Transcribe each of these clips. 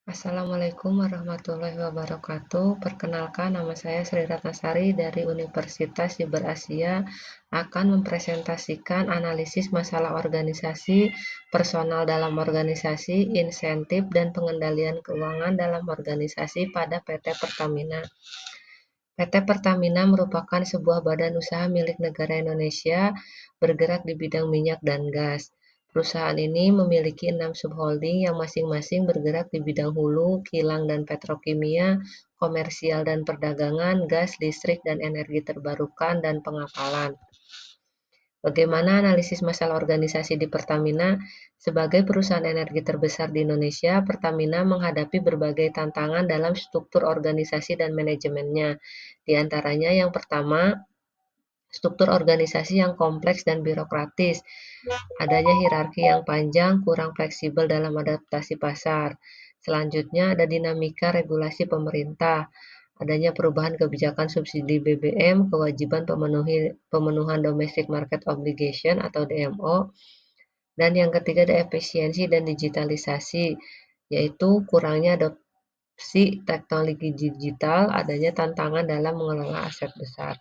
Assalamualaikum warahmatullahi wabarakatuh. Perkenalkan, nama saya Sri Ratnasari dari Universitas Siber Asia akan mempresentasikan analisis masalah organisasi, personal dalam organisasi, insentif, dan pengendalian keuangan dalam organisasi pada PT Pertamina. PT Pertamina merupakan sebuah badan usaha milik negara Indonesia bergerak di bidang minyak dan gas. Perusahaan ini memiliki 6 subholding yang masing-masing bergerak di bidang hulu, kilang dan petrokimia, komersial dan perdagangan, gas, listrik dan energi terbarukan, dan pengapalan. Bagaimana analisis masalah organisasi di Pertamina? Sebagai perusahaan energi terbesar di Indonesia, Pertamina menghadapi berbagai tantangan dalam struktur organisasi dan manajemennya. Di antaranya yang pertama, struktur organisasi yang kompleks dan birokratis, adanya hierarki yang panjang, kurang fleksibel dalam adaptasi pasar. Selanjutnya ada dinamika regulasi pemerintah, adanya perubahan kebijakan subsidi BBM, kewajiban pemenuhan domestic market obligation atau DMO, dan yang ketiga ada efisiensi dan digitalisasi, yaitu kurangnya adopsi teknologi digital, adanya tantangan dalam mengelola aset besar.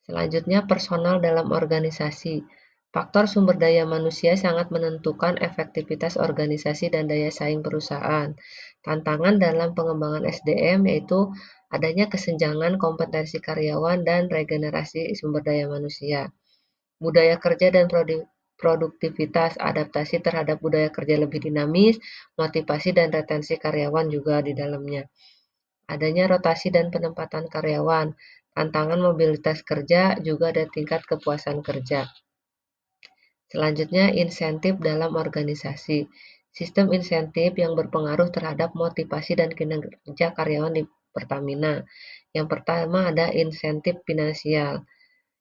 Selanjutnya, personal dalam organisasi. Faktor sumber daya manusia sangat menentukan efektivitas organisasi dan daya saing perusahaan. Tantangan dalam pengembangan SDM yaitu adanya kesenjangan kompetensi karyawan dan regenerasi sumber daya manusia. Budaya kerja dan produktivitas, adaptasi terhadap budaya kerja lebih dinamis, motivasi dan retensi karyawan juga di dalamnya. Adanya rotasi dan penempatan karyawan, tantangan mobilitas kerja, juga ada tingkat kepuasan kerja. Selanjutnya, insentif dalam organisasi. Sistem insentif yang berpengaruh terhadap motivasi dan kinerja karyawan di Pertamina. Yang pertama ada insentif finansial.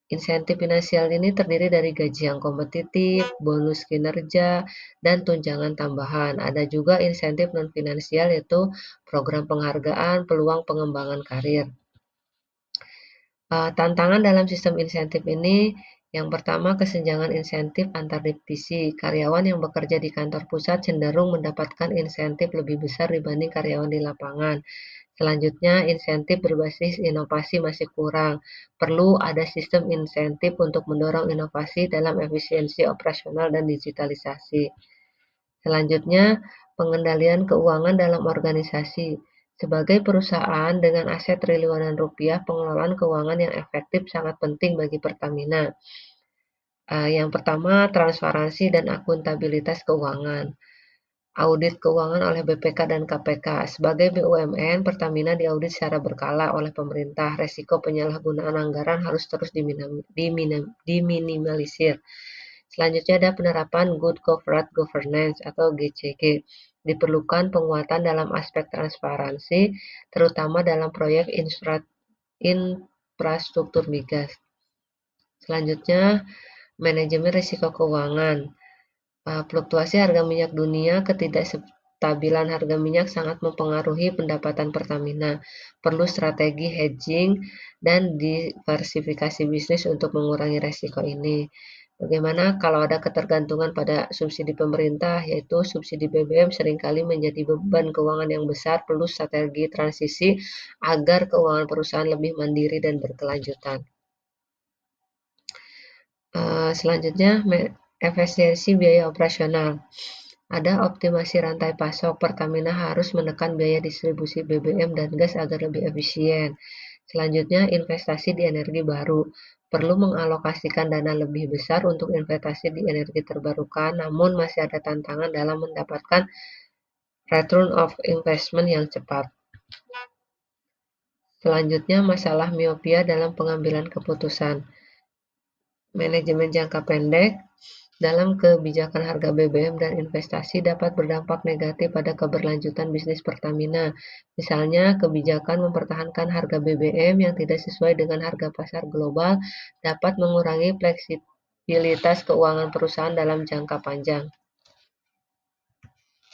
Insentif finansial ini terdiri dari gaji yang kompetitif, bonus kinerja, dan tunjangan tambahan. Ada juga insentif non-finansial yaitu program penghargaan, peluang pengembangan karir. Tantangan dalam sistem insentif ini, yang pertama kesenjangan insentif antar divisi. Karyawan yang bekerja di kantor pusat cenderung mendapatkan insentif lebih besar dibanding karyawan di lapangan. Selanjutnya, insentif berbasis inovasi masih kurang. Perlu ada sistem insentif untuk mendorong inovasi dalam efisiensi operasional dan digitalisasi. Selanjutnya, pengendalian keuangan dalam organisasi. Sebagai perusahaan dengan aset triliunan rupiah, pengelolaan keuangan yang efektif sangat penting bagi Pertamina. Yang pertama, transparansi dan akuntabilitas keuangan. Audit keuangan oleh BPK dan KPK. Sebagai BUMN, Pertamina diaudit secara berkala oleh pemerintah. Resiko penyalahgunaan anggaran harus terus diminimalisir. Selanjutnya ada penerapan Good Corporate Governance atau GCG. Diperlukan penguatan dalam aspek transparansi, terutama dalam proyek infrastruktur migas. Selanjutnya, manajemen risiko keuangan. Fluktuasi harga minyak dunia, ketidakstabilan harga minyak sangat mempengaruhi pendapatan Pertamina. Perlu strategi hedging dan diversifikasi bisnis untuk mengurangi resiko ini. Bagaimana kalau ada ketergantungan pada subsidi pemerintah, yaitu subsidi BBM seringkali menjadi beban keuangan yang besar, perlu strategi transisi agar keuangan perusahaan lebih mandiri dan berkelanjutan. Selanjutnya, efisiensi biaya operasional. Ada optimasi rantai pasok. Pertamina harus menekan biaya distribusi BBM dan gas agar lebih efisien. Selanjutnya, investasi di energi baru. Perlu mengalokasikan dana lebih besar untuk investasi di energi terbarukan, namun masih ada tantangan dalam mendapatkan return of investment yang cepat. Selanjutnya, masalah miopia dalam pengambilan keputusan. Manajemen jangka pendek dalam kebijakan harga BBM dan investasi dapat berdampak negatif pada keberlanjutan bisnis Pertamina. Misalnya, kebijakan mempertahankan harga BBM yang tidak sesuai dengan harga pasar global dapat mengurangi fleksibilitas keuangan perusahaan dalam jangka panjang.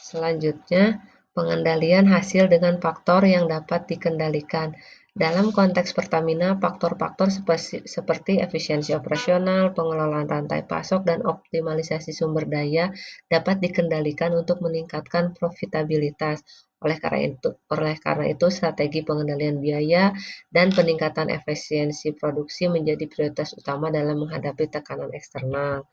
Selanjutnya, Pengendalian hasil dengan faktor yang dapat dikendalikan. Dalam konteks Pertamina, faktor-faktor seperti efisiensi operasional, pengelolaan rantai pasok, dan optimalisasi sumber daya dapat dikendalikan untuk meningkatkan profitabilitas. Oleh karena itu, strategi pengendalian biaya dan peningkatan efisiensi produksi menjadi prioritas utama dalam menghadapi tekanan eksternal.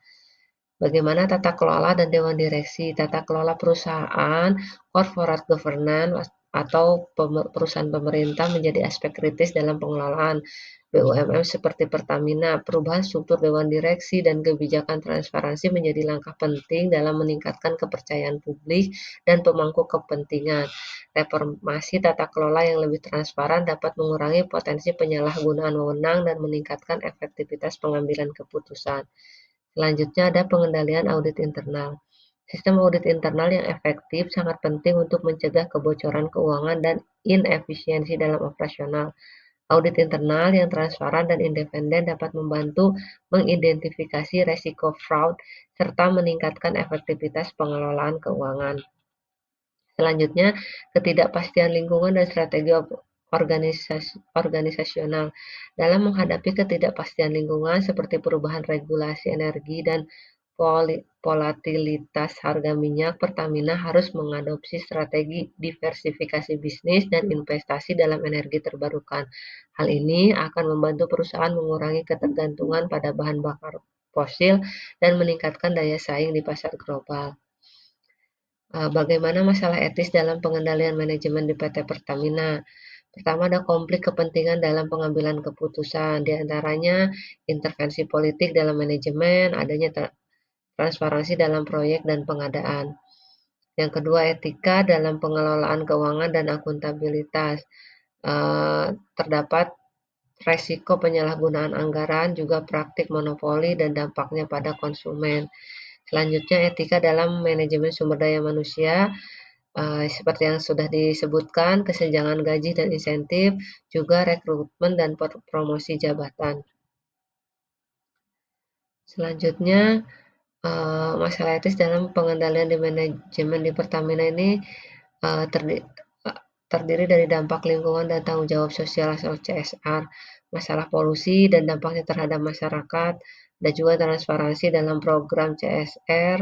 Bagaimana tata kelola dan dewan direksi? Tata kelola perusahaan, corporate governance, atau perusahaan pemerintah menjadi aspek kritis dalam pengelolaan BUMN seperti Pertamina. Perubahan struktur dewan direksi dan kebijakan transparansi menjadi langkah penting dalam meningkatkan kepercayaan publik dan pemangku kepentingan. Reformasi tata kelola yang lebih transparan dapat mengurangi potensi penyalahgunaan wewenang dan meningkatkan efektivitas pengambilan keputusan. Selanjutnya ada pengendalian audit internal. Sistem audit internal yang efektif sangat penting untuk mencegah kebocoran keuangan dan inefisiensi dalam operasional. Audit internal yang transparan dan independen dapat membantu mengidentifikasi resiko fraud serta meningkatkan efektivitas pengelolaan keuangan. Selanjutnya, ketidakpastian lingkungan dan strategi organisasional. Dalam menghadapi ketidakpastian lingkungan seperti perubahan regulasi energi dan volatilitas harga minyak, Pertamina harus mengadopsi strategi diversifikasi bisnis dan investasi dalam energi terbarukan. Hal ini akan membantu perusahaan mengurangi ketergantungan pada bahan bakar fosil dan meningkatkan daya saing di pasar global. Bagaimana masalah etis dalam pengendalian manajemen di PT Pertamina? Pertama, ada konflik kepentingan dalam pengambilan keputusan, di antaranya intervensi politik dalam manajemen, adanya transparansi dalam proyek dan pengadaan. Yang kedua, etika dalam pengelolaan keuangan dan akuntabilitas. Terdapat resiko penyalahgunaan anggaran, juga praktik monopoli dan dampaknya pada konsumen. Selanjutnya, etika dalam manajemen sumber daya manusia, seperti yang sudah disebutkan, kesenjangan gaji dan insentif, juga rekrutmen dan promosi jabatan. Selanjutnya, masalah etis dalam pengendalian di manajemen di Pertamina ini terdiri dari dampak lingkungan dan tanggung jawab sosial atau CSR, masalah polusi dan dampaknya terhadap masyarakat, dan juga transparansi dalam program CSR,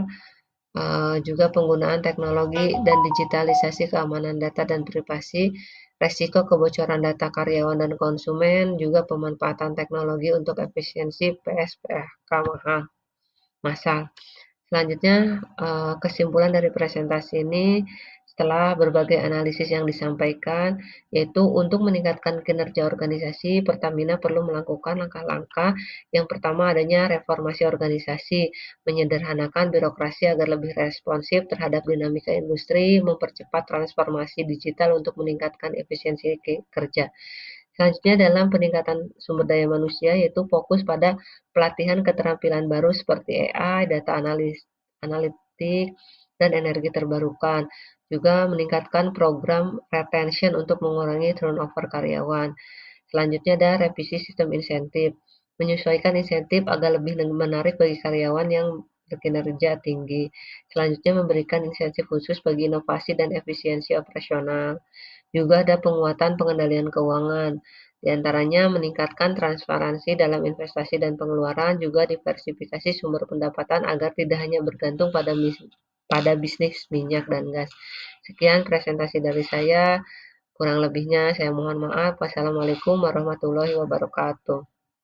juga penggunaan teknologi dan digitalisasi keamanan data dan privasi, resiko kebocoran data karyawan dan konsumen, juga pemanfaatan teknologi untuk efisiensi PSPK massal. Selanjutnya, kesimpulan dari presentasi ini setelah berbagai analisis yang disampaikan, yaitu untuk meningkatkan kinerja organisasi, Pertamina perlu melakukan langkah-langkah. Yang pertama, adanya reformasi organisasi, menyederhanakan birokrasi agar lebih responsif terhadap dinamika industri, mempercepat transformasi digital untuk meningkatkan efisiensi kerja. Selanjutnya dalam peningkatan sumber daya manusia, yaitu fokus pada pelatihan keterampilan baru seperti AI, data analitik, dan energi terbarukan. Juga meningkatkan program retention untuk mengurangi turnover karyawan. Selanjutnya ada revisi sistem insentif. Menyesuaikan insentif agar lebih menarik bagi karyawan yang berkinerja tinggi. Selanjutnya memberikan insentif khusus bagi inovasi dan efisiensi operasional. Juga ada penguatan pengendalian keuangan, di antaranya meningkatkan transparansi dalam investasi dan pengeluaran, juga diversifikasi sumber pendapatan agar tidak hanya bergantung pada bisnis minyak dan gas. Sekian presentasi dari saya, kurang lebihnya saya mohon maaf. Wassalamualaikum warahmatullahi wabarakatuh.